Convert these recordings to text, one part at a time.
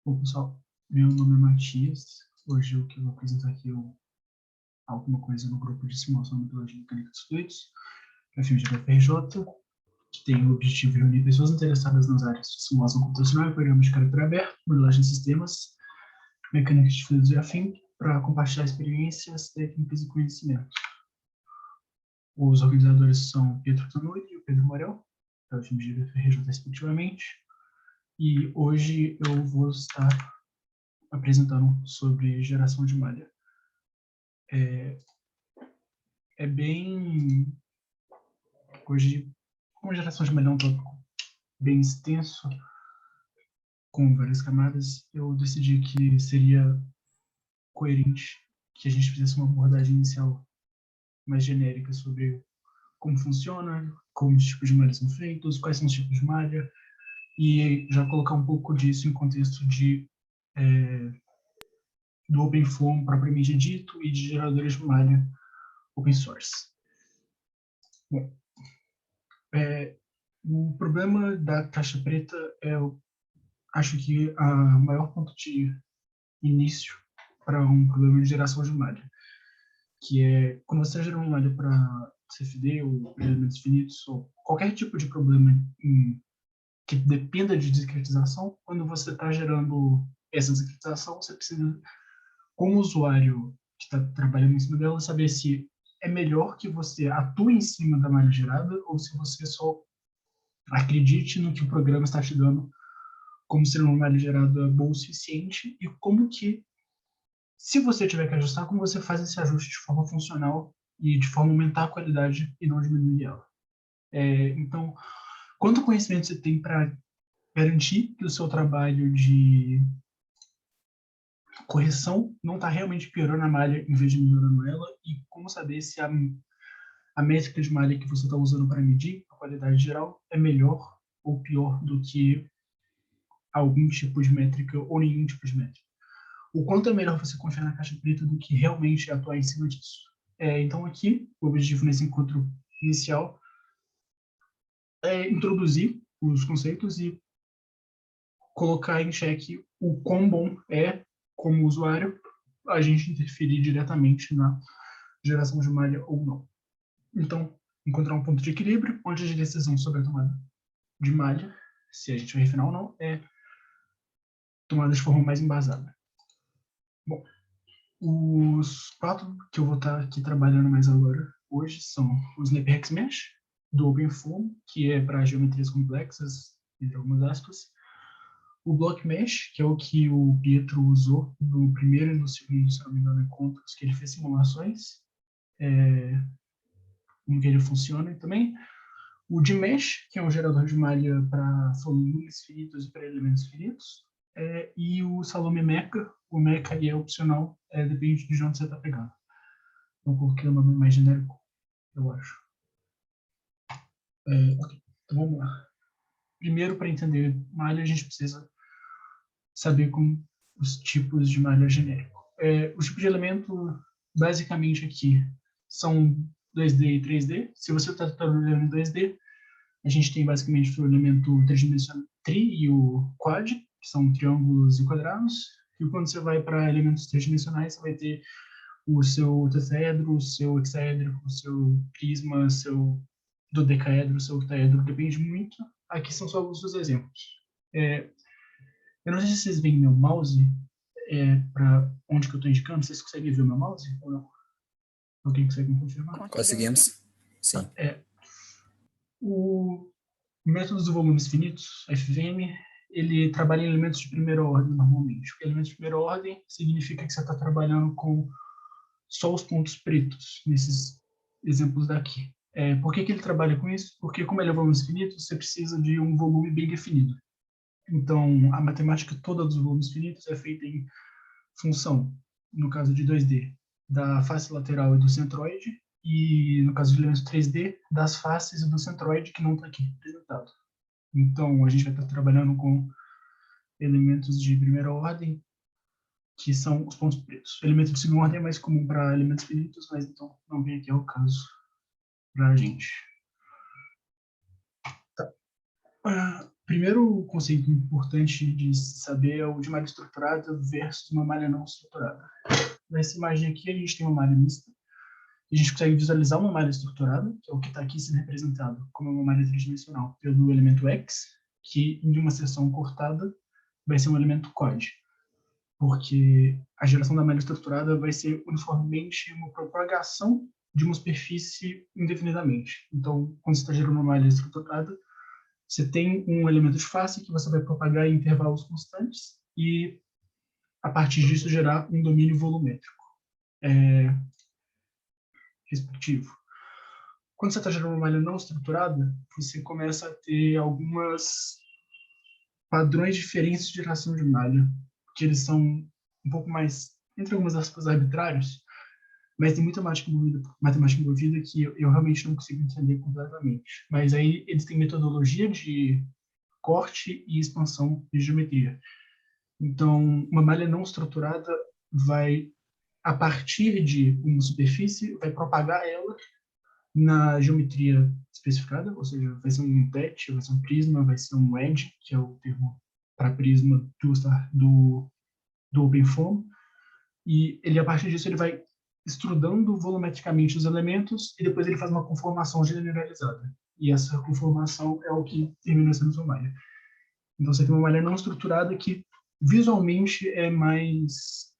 Bom, pessoal, meu nome é Matias. Hoje o que eu vou apresentar aqui é alguma coisa no grupo de simulação de metodologia mecânica dos fluidos, que é a FMG-FRJ, que tem o objetivo de reunir pessoas interessadas nas áreas de simulação computacional e programas de caráter aberto, modelagem de sistemas, mecânica de fluidos e afim, para compartilhar experiências, técnicas e conhecimentos. Os organizadores são Pietro Tanuri e o Pedro Morel, da FMG-FRJ respectivamente, e hoje eu vou estar apresentando sobre geração de malha. É bem... Hoje, como geração de malha é um tópico bem extenso, com várias camadas, eu decidi que seria coerente que a gente fizesse uma abordagem inicial mais genérica sobre como funciona, como os tipos de malha são feitos, quais são os tipos de malha, e já colocar um pouco disso em contexto do Open Foam propriamente dito e de geradores de malha open source. Bom, o problema da caixa preta acho que o maior ponto de início para um problema de geração de malha, que é quando você gera uma malha para CFD ou elementos finitos ou qualquer tipo de problema que dependa de discretização, quando você está gerando essa discretização, você precisa, como usuário que está trabalhando em cima dela, saber se é melhor que você atue em cima da malha gerada ou se você só acredite no que o programa está te dando como ser uma malha gerada boa o suficiente e como que, se você tiver que ajustar, como você faz esse ajuste de forma funcional e de forma a aumentar a qualidade e não diminuir ela. Então, quanto conhecimento você tem para garantir que o seu trabalho de correção não está realmente piorando a malha em vez de melhorando ela, e como saber se a métrica de malha que você está usando para medir a qualidade geral é melhor ou pior do que algum tipo de métrica ou nenhum tipo de métrica. O quanto é melhor você confiar na caixa preta do que realmente atuar em cima disso. Então aqui, o objetivo nesse encontro inicial é introduzir os conceitos e colocar em xeque o quão bom é, como usuário, a gente interferir diretamente na geração de malha ou não. Então, encontrar um ponto de equilíbrio onde a decisão sobre a tomada de malha, se a gente vai refinar ou não, é tomada de forma mais embasada. Bom, os quatro que eu vou estar aqui trabalhando mais agora hoje são o SnapHex Mesh, do OpenFOAM, que é para geometrias complexas, entre algumas aspas. O Block Mesh, que é o que o Pietro usou no primeiro e no segundo, se não me engano, encontros, que ele fez simulações, como que ele funciona. E também o Gmesh, que é um gerador de malha para volumes finitos e para elementos finitos. E o Salome Mecha. O Mecha é opcional, depende de onde você está pegando. Então, coloquei o nome mais genérico, eu acho. Ok, então vamos lá. Primeiro, para entender malha, a gente precisa saber como os tipos de malha genérico. Os tipos de elemento, basicamente aqui, são 2D e 3D. Se você está trabalhando em 2D, a gente tem basicamente o elemento tridimensional tri e o quad, que são triângulos e quadrados. E quando você vai para elementos tridimensionais, você vai ter o seu tetraedro, o seu hexaedro, o seu prisma, o seu dodecaedro, o seu octaedro, depende muito. Aqui são só alguns dos exemplos. Eu não sei se vocês veem meu mouse, para onde que eu estou indicando. Vocês conseguem ver o meu mouse ou não? Alguém consegue me confirmar? Conseguimos, sim. O método dos volumes finitos, FVM, ele trabalha em elementos de primeira ordem normalmente. Porque elementos de primeira ordem significa que você está trabalhando com só os pontos pretos, nesses exemplos daqui. Por que ele trabalha com isso? Porque como ele é volumes finitos, você precisa de um volume bem definido. Então, a matemática toda dos volumes finitos é feita em função, no caso de 2D, da face lateral e do centroide, e no caso de elementos 3D, das faces e do centroide, que não está aqui representado. Então, a gente vai estar trabalhando com elementos de primeira ordem, que são os pontos pretos. Elemento de segunda ordem é mais comum para elementos finitos, mas então não vem aqui ao caso para a gente. Tá. Primeiro conceito importante de saber é o de malha estruturada versus uma malha não estruturada. Nessa imagem aqui, a gente tem uma malha mista. A gente consegue visualizar uma malha estruturada, que é o que está aqui sendo representado como uma malha tridimensional pelo elemento X, que em uma seção cortada vai ser um elemento COD, porque a geração da malha estruturada vai ser uniformemente uma propagação de uma superfície indefinidamente. Então, quando você está gerando uma malha estruturada, você tem um elemento de face que você vai propagar em intervalos constantes e, a partir disso, gerar um domínio volumétrico respectivo. Quando você está gerando uma malha não estruturada, você começa a ter algumas padrões diferentes de geração de malha, que eles são um pouco mais, entre algumas aspas, arbitrários, mas tem muita matemática envolvida que eu realmente não consigo entender completamente. Mas aí eles têm metodologia de corte e expansão de geometria. Então, uma malha não estruturada vai, a partir de uma superfície, vai propagar ela na geometria especificada, ou seja, vai ser um PET, vai ser um prisma, vai ser um edge, que é o termo para prisma do OpenFOAM, e ele, a partir disso, ele vai estrudando volumetricamente os elementos e depois ele faz uma conformação generalizada. E essa conformação é o que termina sendo sua malha. Então, você tem uma malha não estruturada que visualmente é mais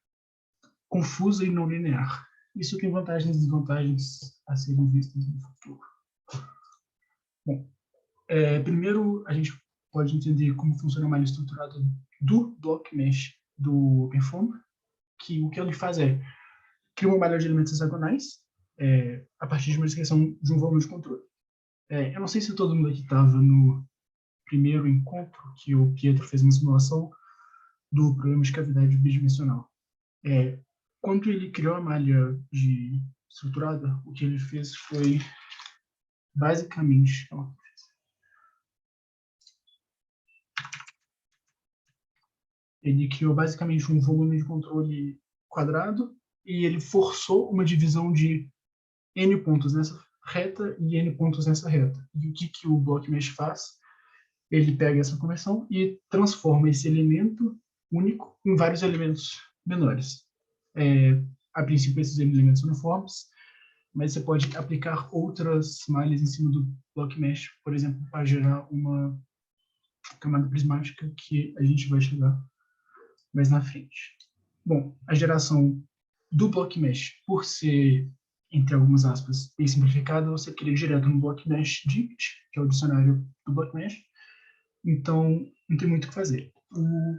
confusa e não linear. Isso tem vantagens e desvantagens a serem vistas no futuro. Bom, primeiro a gente pode entender como funciona a malha estruturada do Block Mesh do OpenFOAM, que o que ele faz é criar uma malha de elementos hexagonais a partir de uma descrição de um volume de controle. Eu não sei se todo mundo aqui estava no primeiro encontro que o Pietro fez uma simulação do problema de cavidade bidimensional. Quando ele criou a malha estruturada, o que ele fez foi basicamente ele criou basicamente um volume de controle quadrado e ele forçou uma divisão de n pontos nessa reta e n pontos nessa reta. E o que o Block Mesh faz? Ele pega essa conversão e transforma esse elemento único em vários elementos menores. A princípio, esses elementos uniformes, mas você pode aplicar outras malhas em cima do Block Mesh, por exemplo, para gerar uma camada prismática que a gente vai chegar mais na frente. Bom, a geração do Block Mesh, por ser, entre algumas aspas, bem simplificada, você cria direto no Block Mesh Dict, que é o dicionário do Block Mesh. Então, não tem muito o que fazer. O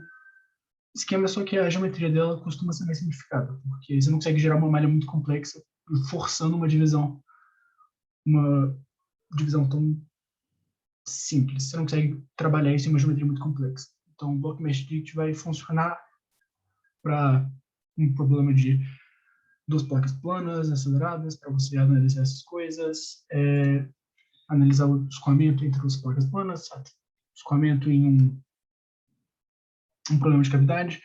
esquema é só que a geometria dela costuma ser mais simplificada, porque você não consegue gerar uma malha muito complexa forçando uma divisão tão simples. Você não consegue trabalhar isso em uma geometria muito complexa. Então, o Block Mesh Dict vai funcionar para um problema de duas placas planas, aceleradas, para você analisar essas coisas, analisar o escoamento entre as placas planas, escoamento em um problema de cavidade,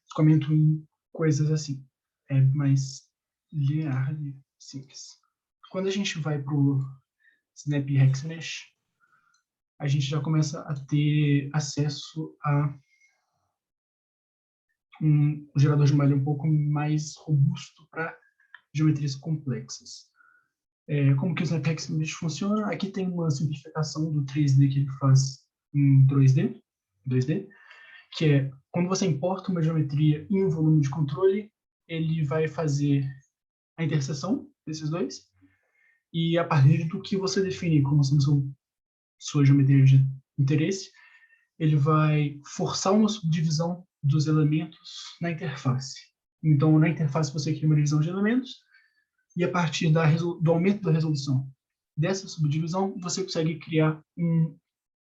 escoamento em coisas assim. É mais linear e simples. Quando a gente vai para o Snap Hexmesh, a gente já começa a ter acesso a um gerador de malha um pouco mais robusto para geometrias complexas. Como que o Snap Hexmesh funciona? Aqui tem uma simplificação do 3D que ele faz em 2D, que é quando você importa uma geometria em um volume de controle, ele vai fazer a interseção desses dois, e a partir do que você define como sendo sua geometria de interesse, ele vai forçar uma subdivisão dos elementos na interface. Então, na interface você cria uma divisão de elementos, e a partir do aumento da resolução dessa subdivisão, você consegue criar um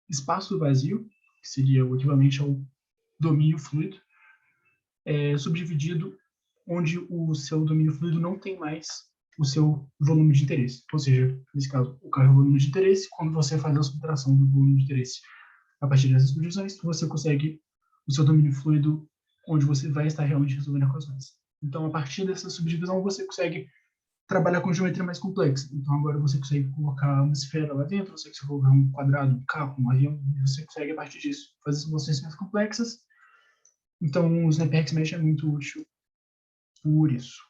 espaço vazio, que seria o equivalente ao domínio fluido, subdividido, onde o seu domínio fluido não tem mais o seu volume de interesse. Ou seja, nesse caso, o carro é o volume de interesse. Quando você faz a subtração do volume de interesse a partir dessas subdivisões, você consegue o seu domínio fluido, onde você vai estar realmente resolvendo equações. Então, a partir dessa subdivisão, você consegue trabalhar com geometria mais complexa. Então, agora você consegue colocar uma esfera lá dentro, você consegue colocar um quadrado, um carro, um avião, e você consegue, a partir disso, fazer simulações mais complexas. Então, o SnapRex Mesh é muito útil por isso.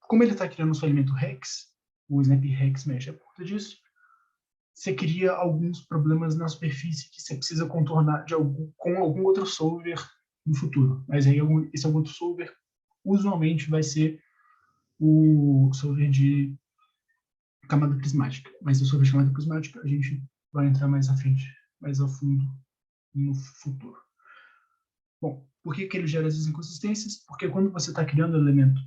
Como ele está criando o seu elemento Rex, o SnapRex Mesh é por conta disso, você cria alguns problemas na superfície que você precisa contornar com algum outro solver no futuro. Mas aí esse algum outro solver usualmente vai ser o solver de camada prismática. Mas o solver de camada prismática a gente vai entrar mais à frente, mais a fundo no futuro. Bom, por que ele gera essas inconsistências? Porque quando você está criando elemento,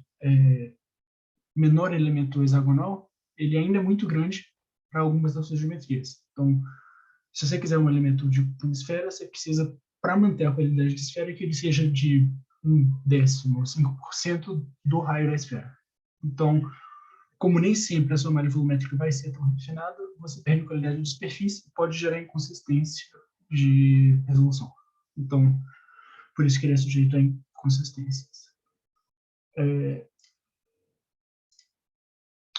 menor elemento hexagonal, ele ainda é muito grande para algumas das suas geometrias. Então, se você quiser um elemento de uma esfera, você precisa, para manter a qualidade de esfera, que ele seja de 1/10 ou 5% do raio da esfera. Então, como nem sempre a sua malha volumétrica vai ser tão refinada, você perde qualidade de superfície e pode gerar inconsistência de resolução. Então, por isso que ele é sujeito a inconsistências.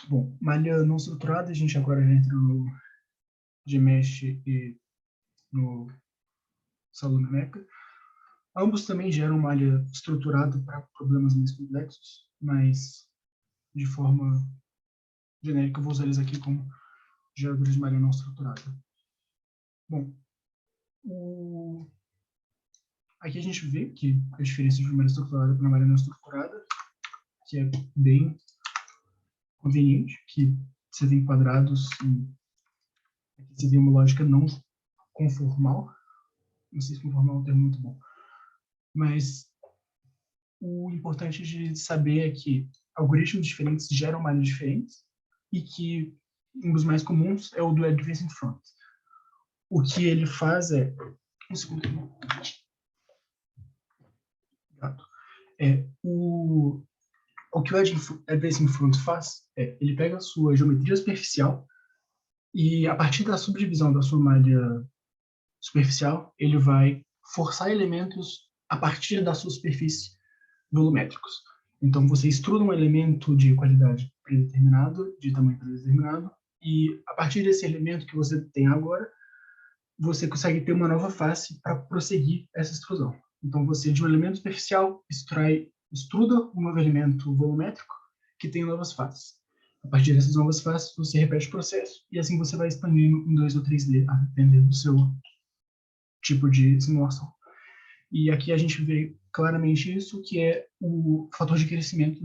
Bom, malha não estruturada, a gente agora entra no Gmesh e no Salona Mecha. Ambos também geram malha estruturada para problemas mais complexos, mas de forma genérica eu vou usar eles aqui como geradores de malha não estruturada. Bom, aqui a gente vê que a diferença de malha estruturada para malha não estruturada, que é bem conveniente, que você tem quadrados e aqui você tem uma lógica não conformal. Não sei se conformal é um termo muito bom. Mas o importante de saber é que algoritmos diferentes geram malhas diferentes e que um dos mais comuns é o do Advancing Front. O que ele faz é... Um segundo. O que o Advancing Front faz é ele pega a sua geometria superficial e, a partir da subdivisão da sua malha superficial, ele vai forçar elementos a partir da sua superfície volumétricos. Então, você estrutura um elemento de qualidade predeterminado, de tamanho predeterminado, e a partir desse elemento que você tem agora, você consegue ter uma nova face para prosseguir essa extrusão. Então, você, de um elemento superficial, extruda um novo elemento volumétrico que tem novas faces. A partir dessas novas faces, você repete o processo, e assim você vai expandindo em 2 ou 3D, a depender do seu tipo de simulação. E aqui a gente vê claramente isso, que é o fator de crescimento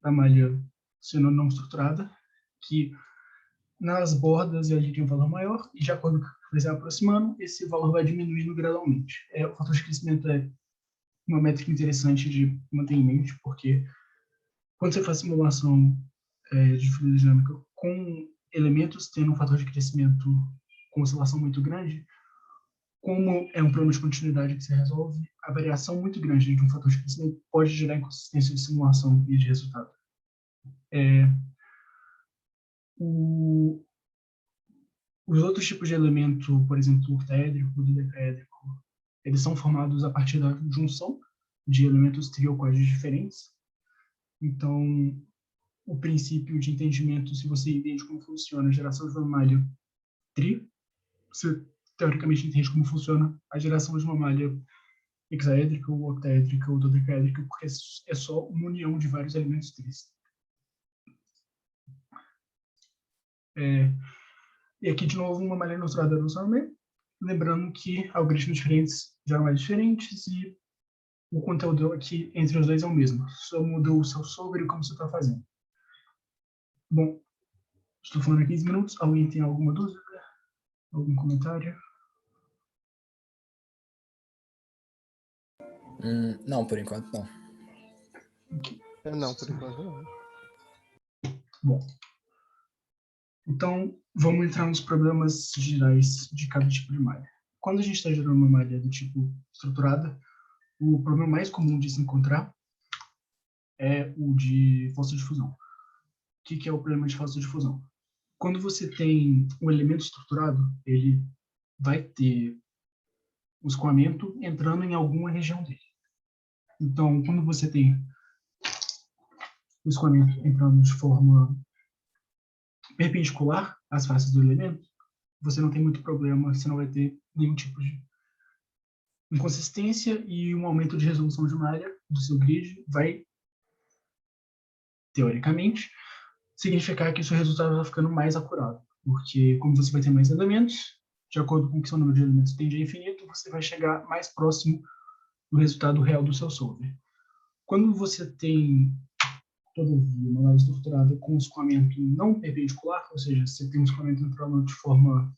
da malha sendo não estruturada, que nas bordas ele tem um valor maior, e de acordo com o que você vai aproximando, esse valor vai diminuindo gradualmente. O fator de crescimento é uma métrica interessante de manter em mente, porque quando você faz simulação de fluidodinâmica dinâmica com elementos tendo um fator de crescimento com oscilação muito grande, como é um problema de continuidade que você resolve, a variação muito grande de um fator de crescimento pode gerar inconsistência de simulação e de resultado. Os outros tipos de elemento, por exemplo, o octaédrico, o dodecaédrico, eles são formados a partir da junção de elementos tri ou quadros diferentes. Então, o princípio de entendimento, se você entende como funciona a geração de uma malha tri, você teoricamente entende como funciona a geração de uma malha hexaédrica, ou octaédrica, ou dodecaédrica, porque é só uma união de vários elementos tris. E aqui, de novo, uma malha ilustrada do Salomé, lembrando que algoritmos diferentes geram malhas diferentes e o conteúdo aqui entre os dois é o mesmo, só mudou o seu solver e como você está fazendo. Bom, estou falando há 15 minutos, alguém tem alguma dúvida? Algum comentário? Não, por enquanto não. Okay. Não, por enquanto não. Bom, então vamos entrar nos problemas gerais de cada tipo de malha. Quando a gente está gerando uma malha do tipo estruturada, o problema mais comum de se encontrar é o de força de fusão. O que é o problema de força de fusão? Quando você tem um elemento estruturado, ele vai ter o escoamento entrando em alguma região dele. Então, quando você tem o escoamento entrando de forma perpendicular às faces do elemento, você não tem muito problema, você não vai ter nenhum tipo de inconsistência, e um aumento de resolução de malha do seu grid vai, teoricamente, significar que o seu resultado está ficando mais acurado, porque como você vai ter mais elementos, de acordo com que seu número de elementos tende a infinito, você vai chegar mais próximo do resultado real do seu solver. Quando você tem, todavia, uma análise estruturada com escoamento não perpendicular, ou seja, você tem um escoamento entrando de forma...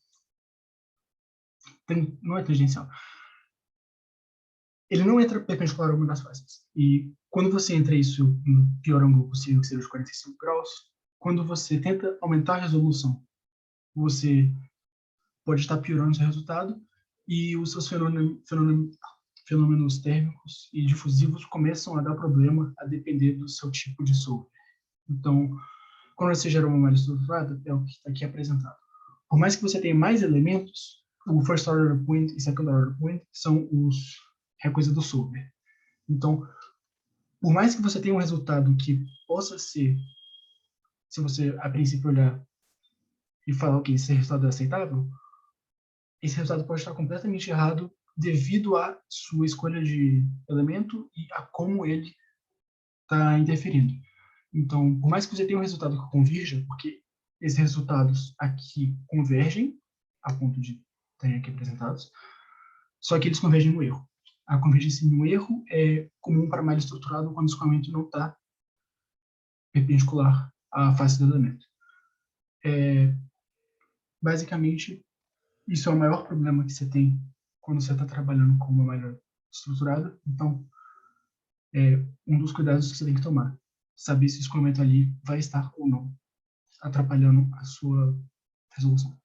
não é tangencial. Ele não entra perpendicular a uma das faces. E quando você entra isso no pior ângulo possível, que seja os 45 graus, quando você tenta aumentar a resolução, você pode estar piorando o seu resultado, e os seus fenômenos térmicos e difusivos começam a dar problema a depender do seu tipo de solver. Então, quando você gera uma malha estruturada, é o que está aqui apresentado. Por mais que você tenha mais elementos, o first order point e second order point são é a coisa do solver. Então, por mais que você tenha um resultado que possa ser, se você a princípio olhar e falar, ok, esse resultado é aceitável, esse resultado pode estar completamente errado devido à sua escolha de elemento e a como ele está interferindo. Então, por mais que você tenha um resultado que convirja, porque esses resultados aqui convergem a ponto de estarem aqui apresentados, só que eles convergem no erro. A convergência no erro é comum para malha estruturada quando o escoamento não está perpendicular à face do elemento. Basicamente, isso é o maior problema que você tem quando você está trabalhando com uma malha estruturada. Então, um dos cuidados que você tem que tomar, saber se o escoamento ali vai estar ou não atrapalhando a sua resolução.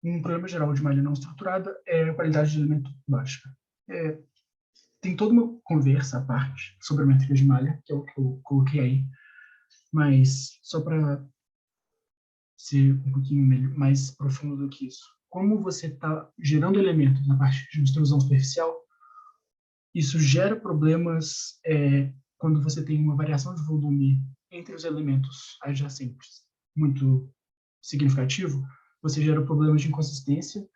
Um problema geral de malha não estruturada é a qualidade de elemento baixa. Tem toda uma conversa à parte sobre a métrica de malha, que é o que eu coloquei aí, mas só para ser um pouquinho mais profundo do que isso. Como você está gerando elementos na parte de extrusão superficial, isso gera problemas quando você tem uma variação de volume entre os elementos adjacentes muito significativo, você gera problemas de inconsistência.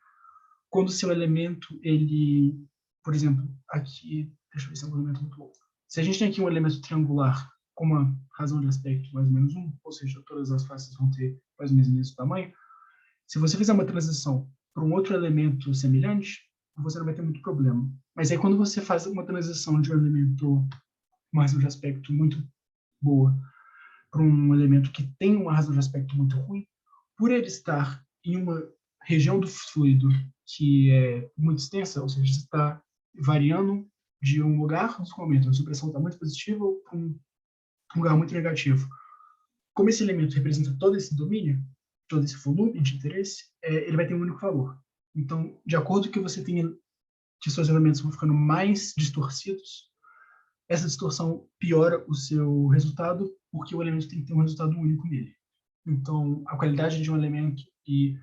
Quando o seu elemento, ele, por exemplo, aqui, deixa eu ver se é um elemento muito bom. Se a gente tem aqui um elemento triangular com uma razão de aspecto mais ou menos 1, ou seja, todas as faces vão ter mais ou menos o mesmo tamanho, se você fizer uma transição para um outro elemento semelhante, você não vai ter muito problema. Mas aí quando você faz uma transição de um elemento com uma razão de aspecto muito boa para um elemento que tem uma razão de aspecto muito ruim, por ele estar em uma região do fluido que é muito extensa, ou seja, está variando de um lugar no escoamento, a supressão está muito positiva, para um lugar muito negativo. Como esse elemento representa todo esse domínio, todo esse volume de interesse, ele vai ter um único valor. Então, de acordo com que você tenha, que seus elementos vão ficando mais distorcidos, essa distorção piora o seu resultado, porque o elemento tem que ter um resultado único nele. Então, a qualidade de um elemento e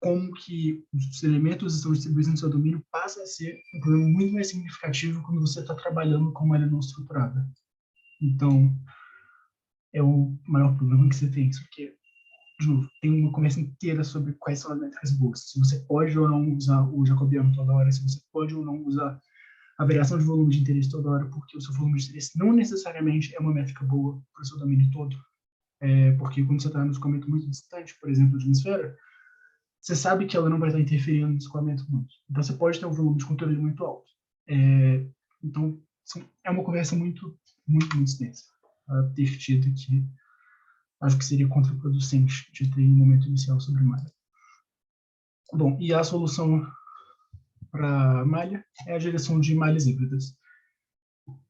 como que os elementos estão distribuídos no seu domínio passa a ser um problema muito mais significativo quando você está trabalhando com uma malha não estruturada. Então, é o maior problema que você tem, porque, de novo, tem uma conversa inteira sobre quais são as métricas boas. Se você pode ou não usar o jacobiano toda hora, se você pode ou não usar a variação de volume de interesse toda hora, porque o seu volume de interesse não necessariamente é uma métrica boa para o seu domínio todo. Porque quando você está no escoamento muito distante, por exemplo, de uma esfera, você sabe que ela não vai estar interferindo no escoamento muito. Então, você pode ter um volume de controle muito alto. Então, é uma conversa muito, muito, muito extensa a ter tido, que acho que seria contraproducente de ter um momento inicial sobre malha. Bom, e a solução para malha é a geração de malhas híbridas.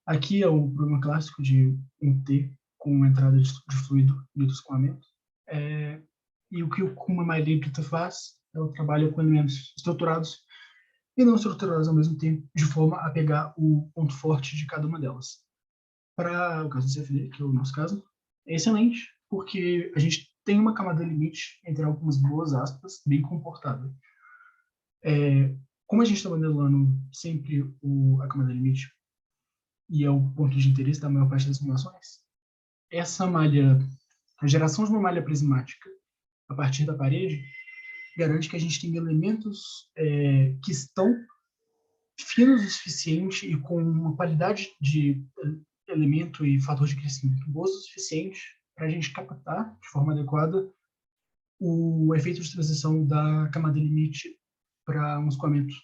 Aqui é o problema clássico de um T com entrada de fluido e do escoamento. E o que uma malha híbrida faz é o trabalho com elementos estruturados e não estruturados ao mesmo tempo, de forma a pegar o ponto forte de cada uma delas. Para o caso do CFD, que é o nosso caso, é excelente, porque a gente tem uma camada limite, entre algumas boas aspas, bem comportada. Como a gente está modelando sempre a camada limite, e é o ponto de interesse da maior parte das simulações, essa malha, a geração de uma malha prismática a partir da parede, garante que a gente tenha elementos que estão finos o suficiente e com uma qualidade de elemento e fator de crescimento boas o suficiente para a gente captar de forma adequada o efeito de transição da camada limite para um escoamento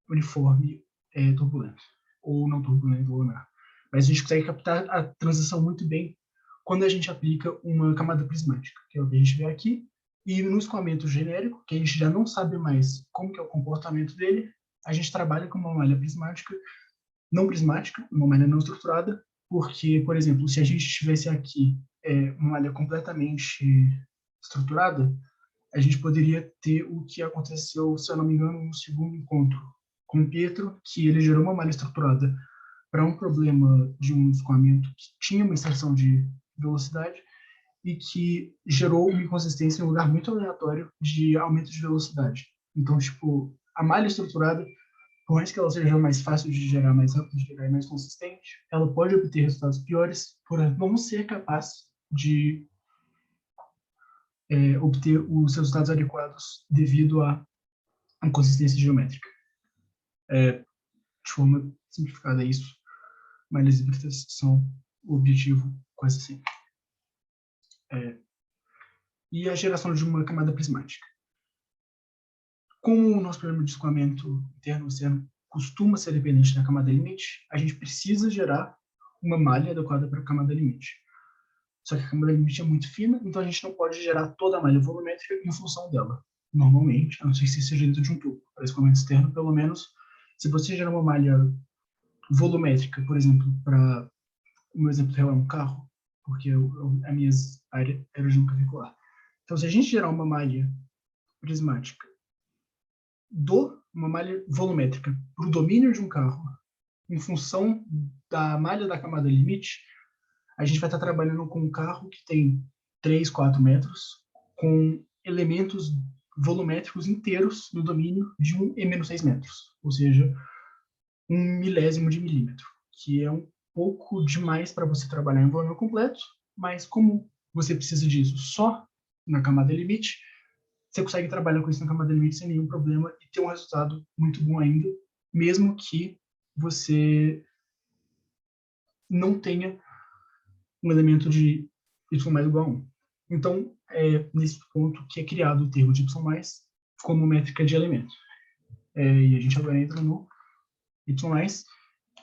uniforme turbulento, ou não turbulento, ou não. Mas a gente consegue captar a transição muito bem quando a gente aplica uma camada prismática, que é o que a gente vê aqui, e no escoamento genérico, que a gente já não sabe mais como que é o comportamento dele, a gente trabalha com uma malha prismática, não prismática, uma malha não estruturada, porque, por exemplo, se a gente tivesse aqui uma malha completamente estruturada, a gente poderia ter o que aconteceu, se eu não me engano, no segundo encontro com o Pietro, que ele gerou uma malha estruturada para um problema de um escoamento que tinha uma extensão de velocidade e que gerou uma inconsistência em um lugar muito aleatório de aumento de velocidade. Então, tipo, a malha estruturada, por mais que ela seja mais fácil de gerar, mais rápido de gerar e mais consistente, ela pode obter resultados piores por não ser capaz de obter os resultados adequados devido à inconsistência geométrica. De forma simplificada, é isso. Malhas híbridas são o objetivo quase sempre. E a geração de uma camada prismática. Como o nosso problema de escoamento interno externo costuma ser dependente da camada limite, a gente precisa gerar uma malha adequada para a camada limite. Só que a camada limite é muito fina, então a gente não pode gerar toda a malha volumétrica em função dela. Normalmente, a não ser que seja dentro de um tubo. Para escoamento externo, pelo menos, se você gerar uma malha volumétrica, por exemplo, para o meu exemplo real é um carro, porque a minha área aerodinâmica. Então, se a gente gerar uma malha prismática uma malha volumétrica para o domínio de um carro, em função da malha da camada limite, a gente vai estar trabalhando com um carro que tem 3, 4 metros, com elementos volumétricos inteiros no domínio de 1 e 6 metros, ou seja, 1 milésimo de milímetro, que é um pouco demais para você trabalhar em volume completo, mas como você precisa disso só na camada limite, você consegue trabalhar com isso na camada limite sem nenhum problema e ter um resultado muito bom ainda, mesmo que você não tenha um elemento de y mais igual a 1. Então, é nesse ponto que é criado o termo de y mais como métrica de elemento. E a gente agora entra no y mais,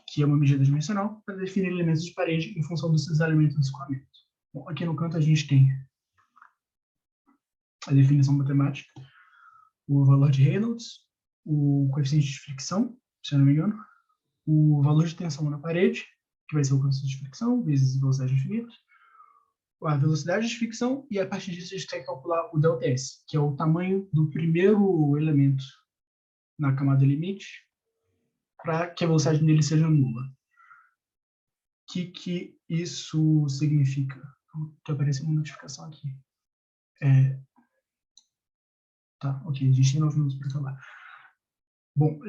que é uma medida dimensional, para definir elementos de parede em função desses elementos de escoamento. Bom, aqui no canto a gente tem a definição matemática, o valor de Reynolds, o coeficiente de fricção, se eu não me engano, o valor de tensão na parede, que vai ser o coeficiente de fricção, vezes a velocidade infinita, a velocidade de fricção, e a partir disso a gente tem que calcular o ΔS, que é o tamanho do primeiro elemento na camada limite, para que a velocidade dele seja nula. O que isso significa? Que aparece uma notificação aqui. Tá, ok, a gente tem 9 minutos para acabar. Bom,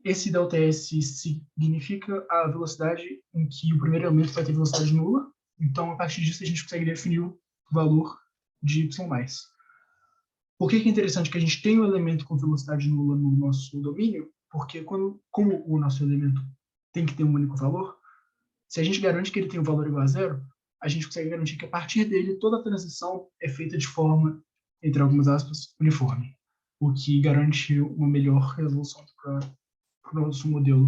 esse ΔS significa a velocidade em que o primeiro elemento vai ter velocidade nula. Então, a partir disso, a gente consegue definir o valor de y+. Por que é interessante que a gente tenha um elemento com velocidade nula no nosso domínio? Porque como o nosso elemento tem que ter um único valor, se a gente garante que ele tem um valor igual a zero, a gente consegue garantir que a partir dele toda a transição é feita de forma, entre algumas aspas, uniforme, o que garante uma melhor resolução para o nosso modelo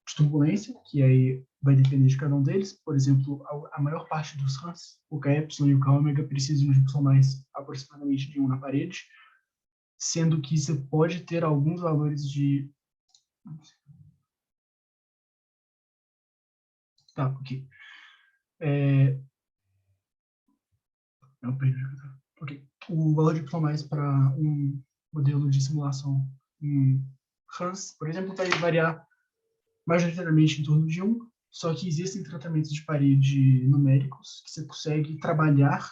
de turbulência, que aí vai depender de cada um deles. Por exemplo, a maior parte dos RANs, o KY e o kω, precisam de y+ aproximadamente de 1 na parede, sendo que você pode ter alguns valores de... Tá, ok. Ok. O valor de y+ para um modelo de simulação em RANs, por exemplo, vai variar majoritariamente em torno de 1, só que existem tratamentos de parede numéricos que você consegue trabalhar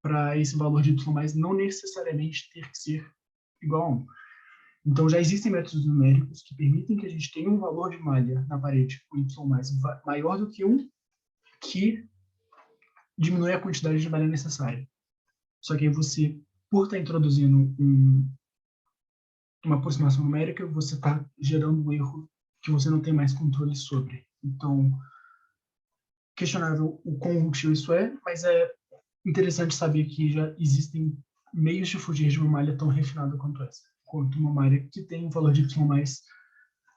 para esse valor de y+ não necessariamente ter que ser igual a 1. Então, já existem métodos numéricos que permitem que a gente tenha um valor de malha na parede com y+ maior do que 1, que diminui a quantidade de malha necessária. Só que aí você, por estar introduzindo uma aproximação numérica, você está gerando um erro que você não tem mais controle sobre. Então, questionável o quão útil isso é, mas é interessante saber que já existem meios de fugir de uma malha tão refinada quanto essa, quanto uma malha que tem um valor de y mais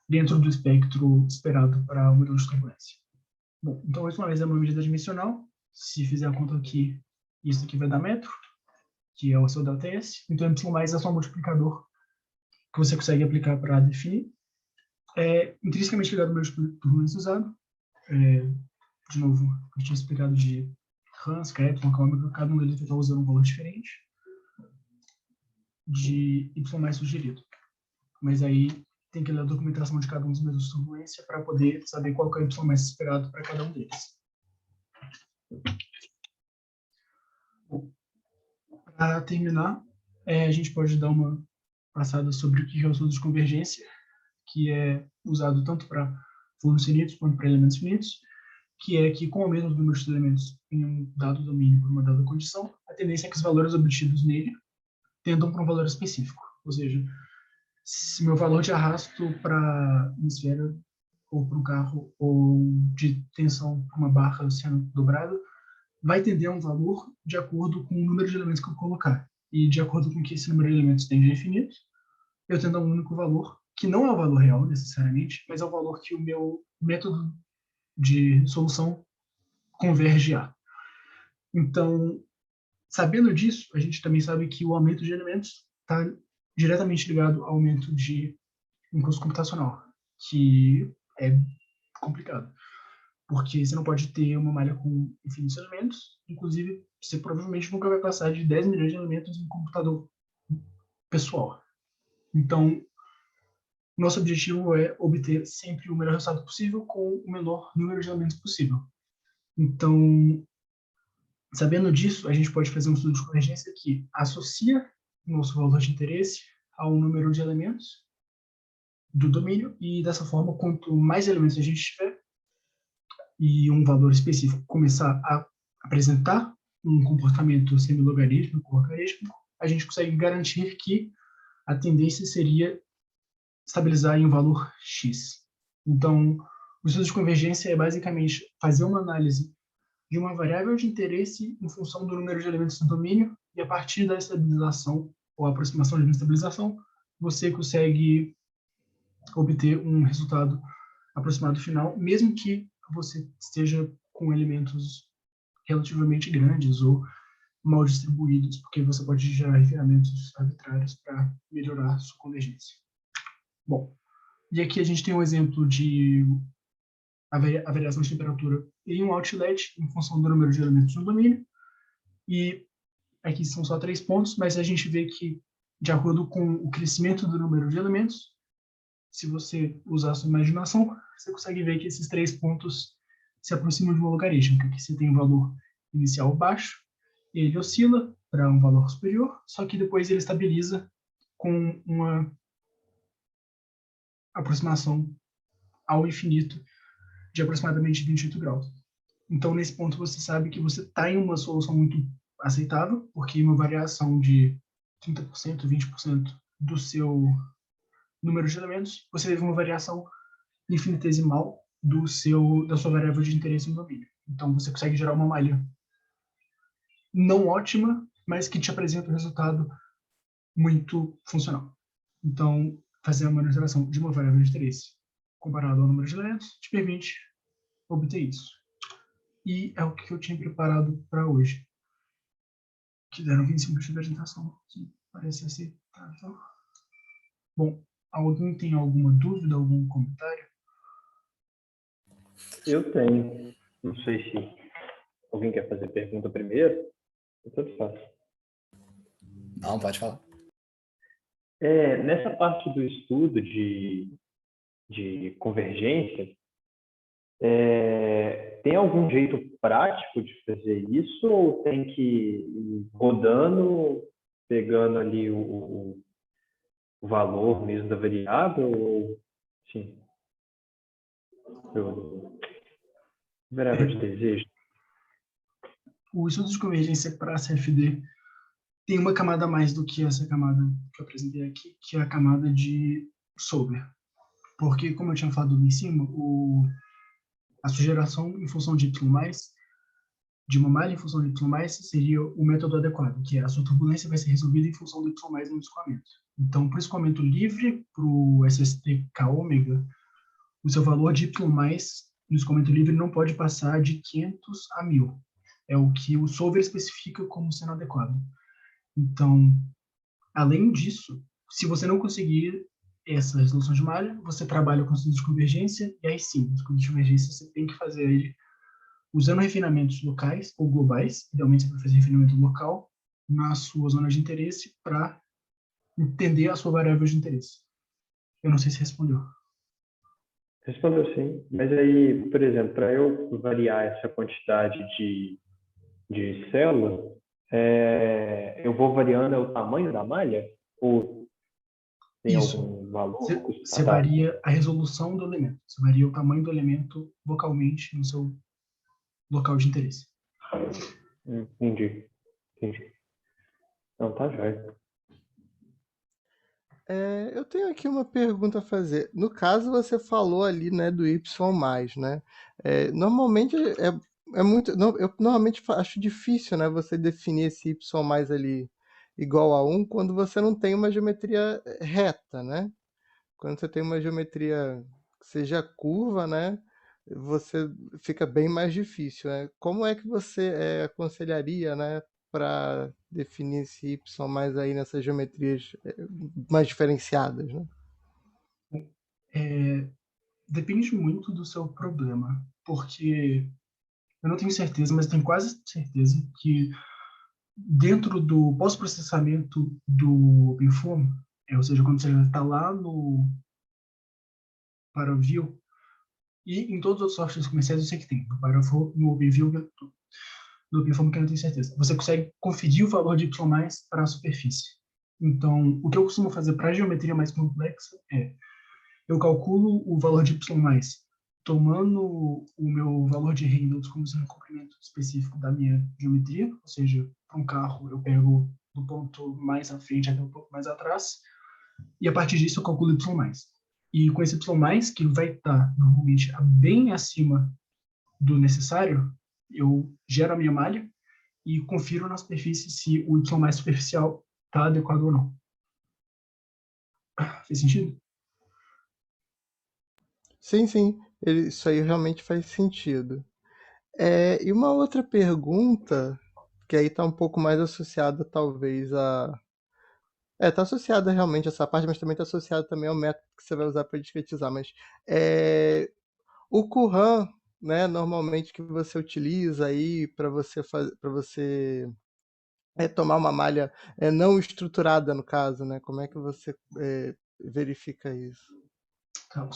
dentro do espectro esperado para o modelo de turbulência. Bom, então, mais uma vez, é uma medida dimensional. Se fizer a conta aqui, isso aqui vai dar metro, que é o seu ΔS. Então, y mais é só um multiplicador que você consegue aplicar para definir. É intrinsecamente ligado ao número de turbulência usado. De novo, eu tinha explicado de Hans, Kepler, cada um deles vai estar usando um valor diferente de y mais sugerido. Mas aí tem que ler a documentação de cada um dos métodos de turbulência para poder saber qual é o y mais esperado para cada um deles. Para terminar, a gente pode dar uma passada sobre o que é o estudo de convergência, que é usado tanto para volumes finitos quanto para elementos finitos, que é que, com o aumento do número de elementos em um dado domínio por uma dada condição, a tendência é que os valores obtidos nele tendam para um valor específico. Ou seja, se meu valor de arrasto para uma esfera ou para um carro ou de tensão para uma barra sendo dobrada vai tender a um valor de acordo com o número de elementos que eu colocar. E de acordo com que esse número de elementos tende a infinito, eu tendo a um único valor, que não é o valor real necessariamente, mas é o valor que o meu método de solução converge a. Então, sabendo disso, a gente também sabe que o aumento de elementos está diretamente ligado ao aumento de um custo computacional, que é complicado, porque você não pode ter uma malha com infinitos elementos, inclusive você provavelmente nunca vai passar de 10 milhões de elementos em um computador pessoal. Então, nosso objetivo é obter sempre o melhor resultado possível com o menor número de elementos possível. Então, sabendo disso, a gente pode fazer um estudo de convergência que associa o nosso valor de interesse ao número de elementos do domínio, e dessa forma, quanto mais elementos a gente tiver e um valor específico começar a apresentar um comportamento semilogarítmico ou logarítmico, a gente consegue garantir que a tendência seria estabilizar em um valor x. Então, o estudo de convergência é basicamente fazer uma análise de uma variável de interesse em função do número de elementos do domínio, e a partir da estabilização ou aproximação de uma estabilização, você consegue obter um resultado aproximado final, mesmo que você esteja com elementos relativamente grandes ou mal distribuídos, porque você pode gerar refinamentos arbitrários para melhorar sua convergência. Bom, e aqui a gente tem um exemplo de a variação de temperatura em um outlet em função do número de elementos no domínio, e aqui são só 3 pontos, mas a gente vê que, de acordo com o crescimento do número de elementos, se você usar a sua imaginação, você consegue ver que esses 3 pontos se aproximam de uma logarítmica, que você tem um valor inicial baixo, e ele oscila para um valor superior, só que depois ele estabiliza com uma aproximação ao infinito de aproximadamente 28 graus. Então, nesse ponto, você sabe que você está em uma solução muito aceitável, porque uma variação de 30%, 20% do seu número de elementos, você teve uma variação infinitesimal da sua variável de interesse no domínio. Então, você consegue gerar uma malha não ótima, mas que te apresenta um resultado muito funcional. Então, fazer a monitoração de uma variável de interesse comparado ao número de elementos te permite obter isso. E é o que eu tinha preparado para hoje. Que deram 25 minutos de apresentação. Parece aceitável. Bom, alguém tem alguma dúvida, algum comentário? Eu tenho. Não sei se alguém quer fazer pergunta primeiro. Eu tanto faço. Não, pode falar. Nessa parte do estudo de convergência, tem algum jeito prático de fazer isso ou tem que ir rodando, pegando ali o valor mesmo da variável? Ou, sim, variável de desejo? O estudo de convergência para CFD tem uma camada a mais do que essa camada que eu apresentei aqui, que é a camada de Solver. Porque, como eu tinha falado ali em cima, a sugeração em função de y+, de uma malha em função de y+, seria o método adequado, que é a sua turbulência vai ser resolvida em função do y+ no escoamento. Então, para o escoamento livre, para o SST-K ômega, o seu valor de y+, no escoamento livre não pode passar de 500 a 1000. É o que o solver especifica como sendo adequado. Então, além disso, se você não conseguir essa resolução de malha, você trabalha com estudo de convergência, e aí sim, o estudo de convergência você tem que fazer ele usando refinamentos locais ou globais, idealmente você vai fazer refinamento local na sua zona de interesse para entender a sua variável de interesse. Eu não sei se respondeu. Respondeu sim. Mas aí, por exemplo, para eu variar essa quantidade de células, eu vou variando o tamanho da malha? Ou tem Isso. algum valor? Você varia a resolução do elemento. Você varia o tamanho do elemento localmente no seu local de interesse. Entendi. Não, tá jóia. Eu tenho aqui uma pergunta a fazer. No caso, você falou ali, né, do y+, né? Normalmente é muito. Eu normalmente acho difícil, né, você definir esse y+ ali igual a 1 quando você não tem uma geometria reta, né? Quando você tem uma geometria que seja curva, né, você fica bem mais difícil, né? Como é que você aconselharia, né, para definir esse y+ aí nessas geometrias mais diferenciadas, né? Depende muito do seu problema, porque eu não tenho certeza, mas tenho quase certeza que dentro do pós-processamento do OpenFOAM, ou seja, quando você está lá no ParaView, e em todos os softwares comerciais eu sei que tem, no OpenView, no OpenFOAM que eu não tenho certeza, você consegue conferir o valor de y+ para a superfície. Então, o que eu costumo fazer para a geometria mais complexa é eu calculo o valor de y+, tomando o meu valor de Reynolds como sendo um comprimento específico da minha geometria, ou seja, para um carro eu pego do ponto mais à frente até o ponto mais atrás, e a partir disso eu calculo y+. E com esse y+, que vai estar normalmente bem acima do necessário, eu gero a minha malha e confiro na superfície se o y+ superficial está adequado ou não. Fez sentido? Sim, isso aí realmente faz sentido. E uma outra pergunta, que aí está um pouco mais associada talvez a... Está associada realmente a essa parte, mas também está associada também ao método que você vai usar para discretizar. Mas o Curran, né, normalmente que você utiliza aí para você tomar uma malha não estruturada, no caso, né? Como é que você verifica isso? Tá.